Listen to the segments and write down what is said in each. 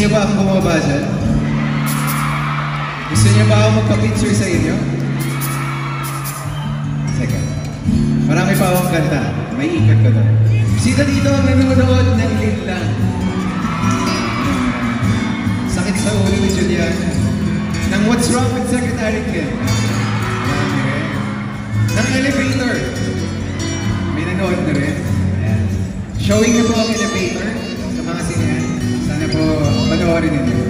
niyo ba akong bumaba dyan? Gusto niyo ba akong magpa-picture sa inyo? Sige. Marami pa akong kanta. May ikat ko doon. Sino dito ang nanonood ng Linlang? Sakit sa ulo ni Julian. Ng What's Wrong with Secretary Kim? Ng Elevator. May nanood na rin. Ayan. Showing na po ang Elevator sa mga sinehan. Sana po panoorin ninyo.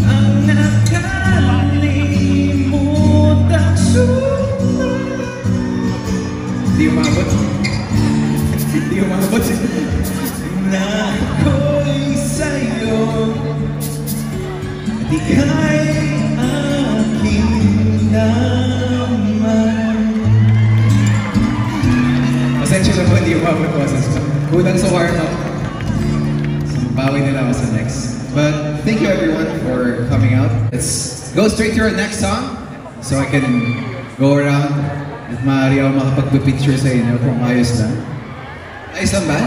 Ang nakalimut ang sumpa. Hindi umabot. Hindi umabot. Na ako'y sa'yo. Di ka'y aking naman. Pasensya na po, hindi umabot po. Kulang sa warm-up. Bawi nila ako sa next. But thank you everyone for coming out. Let's go straight to our next song so I can go around at maaari ako makapag-picture sa inyo kung ayos lang. Ayos lang ba?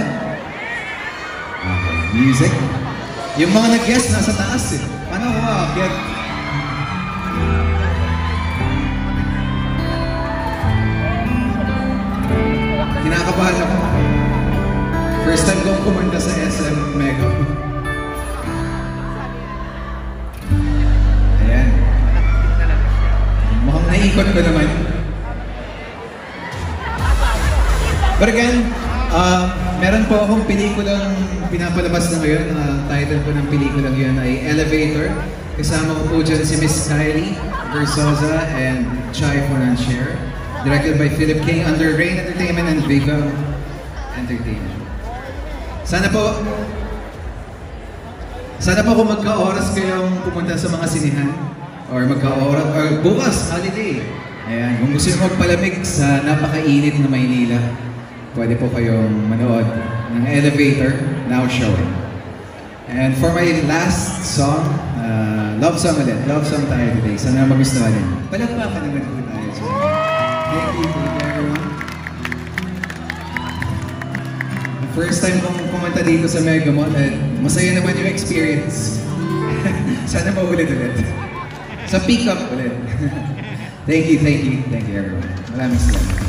Okay, music. Yung mga nag-guest nasa taas eh. Paano ako aakyat? Kinakabahan ako. First time kong kumanta sa SM Mega. Ayan. Mukhang naikot ko naman. But again, meron po akong pelikulang pinapalabas na ngayon. Title po ng pelikulang yun ay Elevator. Kasama ko po dyan si Miss Kylie Versosa and Chai Fonancier. Directed by Philip King under Rain Entertainment and Vega Entertainment. Sana po kung magka-oras kayong pumunta sa mga sinihan or magka-oras, or bukas, holiday. Ayan, kung gusto nyo magpalamig sa napakainit na Maynila, pwede po kayong manood ng Elevator, now showing. And for my last song, love song ulit. Love song tayo today. Sana magustuhan din. Palagpakan naman po tayo. Thank you everyone. First time kong pumunta dito sa Mega Mall at masaya naman yung experience. Sana maulit-ulit. Sa pick-up ulit. Thank you everyone. Maraming salamat.